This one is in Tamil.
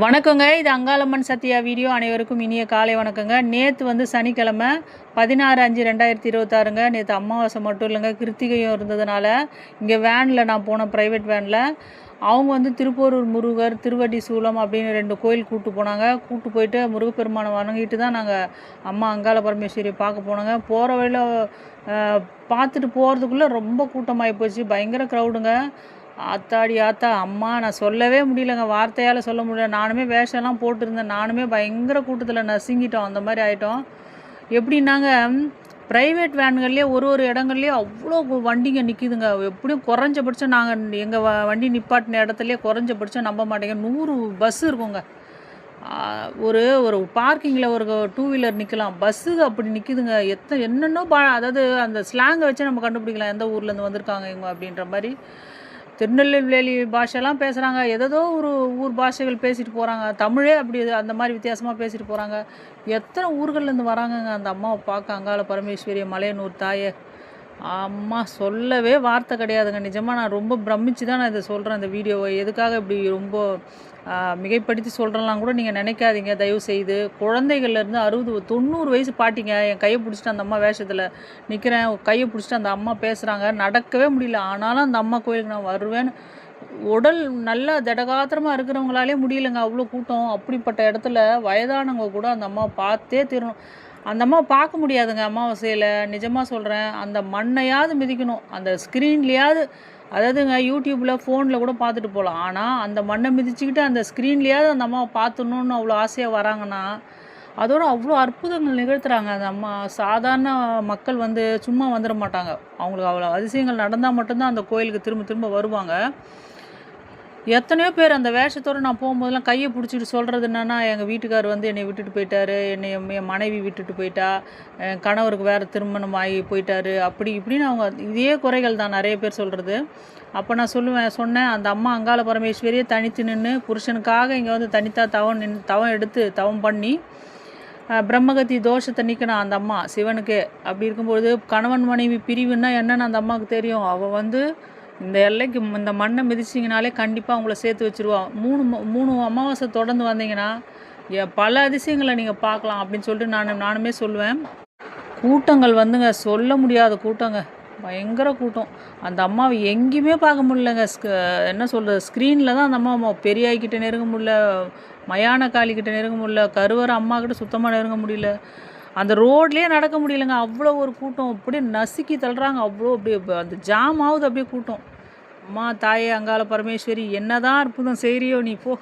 வணக்கங்க. இது அங்காளம்மன் சத்யா வீடியோ. அனைவருக்கும் இனிய காலை வணக்கங்க. நேற்று வந்து சனிக்கிழமை 16/5/2026ங்க. நேற்று அமாவாசை மட்டும் இல்லைங்க, கிருத்திகையும் இருந்ததுனால இங்கே வேனில் நான் போனேன், ப்ரைவேட் வேனில். அவங்க வந்து திருப்போரூர் முருகர், திருவடி சூலம் அப்படின்னு 2 கோயில் கூப்பிட்டு போனாங்க. கூப்பிட்டு போயிட்டு முருகப்பெருமானை வணங்கிட்டு தான் நாங்கள் அம்மா அங்காள பரமேஸ்வரியை பார்க்க போனோங்க. போகிற வழியில் பார்த்துட்டு போகிறதுக்குள்ளே ரொம்ப கூட்டமாகி போச்சு, பயங்கர க்ரௌடுங்க. ஆத்தாடி ஆத்தா! அம்மா நான் சொல்லவே முடியலங்க, வார்த்தையால் சொல்ல முடியல. நானுமே வேஷம்லாம் போட்டிருந்தேன், நானுமே பயங்கர கூட்டத்தில் நசுங்கிட்டோம், அந்த மாதிரி ஆகிட்டோம். எப்படின்னாங்க, ப்ரைவேட் வேன்கள்லேயே ஒரு இடங்கள்லேயே அவ்வளோ வண்டிங்க நிற்கிதுங்க. எப்படியும் குறைஞ்சபட்சம் நாங்கள் எங்கள் வண்டி நிப்பாட்டின இடத்துலையே குறைஞ்சபட்சம் நம்ப மாட்டேங்க 100 பஸ் இருக்குங்க. ஒரு ஒரு பார்க்கிங்கில் ஒரு 2 வீலர் நிற்கலாம், பஸ்ஸுங்க அப்படி நிற்கிதுங்க. என்னென்னோ அதாவது அந்த ஸ்லாங்கை வச்சு நம்ம கண்டுபிடிக்கலாம் எந்த ஊர்லேருந்து வந்திருக்காங்க இவங்க அப்படின்ற மாதிரி. திருநெல்வேலி பாஷைலாம் பேசுகிறாங்க, ஏதோ ஒரு ஊர் பாஷைகள் பேசிட்டு போகிறாங்க. தமிழே அப்படி அந்த மாதிரி வித்தியாசமாக பேசிட்டு போகிறாங்க. எத்தனை ஊர்கள்லேருந்து வராங்கங்க அந்த அம்மாவை பார்க்க, அங்காள பரமேஸ்வரி மலையனூர் தாயே. அம்மா சொல்லவே வார்த்தை கிடையாதுங்க. நிஜமாக நான் ரொம்ப பிரமிச்சு தான் நான் இதை சொல்கிறேன், இந்த வீடியோவை. எதுக்காக இப்படி ரொம்ப மிகைப்படுத்தி சொல்கிறலாம் கூட நீங்கள் நினைக்காதீங்க தயவுசெய்து. குழந்தைகள்லேருந்து 60 90 வயசு பாட்டிங்க என் கையை பிடிச்சிட்டு அந்த அம்மா வேஷத்தில் நிற்கிறேன், கையை பிடிச்சிட்டு அந்த அம்மா பேசுகிறாங்க. நடக்கவே முடியல, ஆனாலும் அந்த அம்மா கோயிலுக்கு நான் வருவேன்னு. உடல் நல்லா திடகாத்திரமாக இருக்கிறவங்களாலே முடியலைங்க, அவ்வளோ கூட்டம். அப்படிப்பட்ட இடத்துல வயதானவங்க கூட அந்த அம்மா பார்த்தே தீரணும். அந்த அம்மா பார்க்க முடியாதுங்க அமாவாசையில், நிஜமாக சொல்கிறேன். அந்த மண்ணையாவது மிதிக்கணும், அந்த ஸ்க்ரீன்லேயாவது. அதாவதுங்க யூடியூப்பில் ஃபோனில் கூட பார்த்துட்டு போகலாம், ஆனால் அந்த மண்ணை மிதிச்சுக்கிட்டு அந்த ஸ்க்ரீன்லேயாவது அந்த அம்மாவை பார்த்துணுன்னு அவ்வளோ ஆசையாக வராங்கன்னா, அதோட அவ்வளோ அற்புதங்கள் நிகழ்த்துறாங்க அந்த அம்மா. சாதாரண மக்கள் வந்து சும்மா வந்துட மாட்டாங்க, அவங்களுக்கு அவ்வளோ அதிசயங்கள் நடந்தால் மட்டும்தான் அந்த கோயிலுக்கு திரும்ப திரும்ப வருவாங்க. எத்தனையோ பேர் அந்த வேஷத்தோடு நான் போகும்போதெல்லாம் கையை பிடிச்சிட்டு சொல்கிறது என்னென்னா, எங்கள் வீட்டுக்கார் வந்து என்னை விட்டுட்டு போயிட்டாரு, என் மனைவி விட்டுட்டு போயிட்டா, என் கணவருக்கு வேறு திருமணம் ஆகி போயிட்டாரு, அப்படி இப்படின்னு அவங்க இதே குறைகள் தான் நிறைய பேர் சொல்கிறது. அப்போ நான் சொன்னேன், அந்த அம்மா அங்காள பரமேஸ்வரியே தனித்து நின்று புருஷனுக்காக இங்கே வந்து தனித்தாக தவம் எடுத்து தவம் பண்ணி பிரம்மகத்தி தோஷத்தை நீக்கணும் அந்த அம்மா சிவனுக்கு. அப்படி இருக்கும்பொழுது கணவன் மனைவி பிரிவுன்னா என்னென்னு அந்த அம்மாவுக்கு தெரியும். அவள் வந்து இந்த எல்லைக்கு இந்த மண்ணை மிதிச்சிங்கனாலே கண்டிப்பாக அவங்கள சேர்த்து வச்சுருவான். 3 அமாவாசை தொடர்ந்து வந்தீங்கன்னா பல அதிசயங்களை நீங்கள் பார்க்கலாம் அப்படின்னு சொல்லிட்டு நானுமே சொல்லுவேன். கூட்டங்கள் வந்துங்க சொல்ல முடியாத கூட்டங்க, பயங்கர கூட்டம். அந்த அம்மாவை எங்கேயுமே பார்க்க முடியலங்க. என்ன சொல்கிறது, ஸ்க்ரீனில் தான் அந்த அம்மா பெரியாய்கிட்ட நெருங்க முடியல, மயான காளிக்கிட்ட நெருங்க முடியல, கருவற அம்மா கிட்ட சுத்தமாக நெருங்க முடியல, அந்த ரோட்லேயே நடக்க முடியலங்க. அவ்வளோ ஒரு கூட்டம், அப்படியே நசுக்கி தள்ளுறாங்க. அவ்வளோ அப்படியே அந்த ஜாம் ஆகுது அப்படியே கூட்டம். அம்மா தாயே அங்காள பரமேஸ்வரி, என்னதான் அற்புதம் செய்கிறியோ நீ, போ.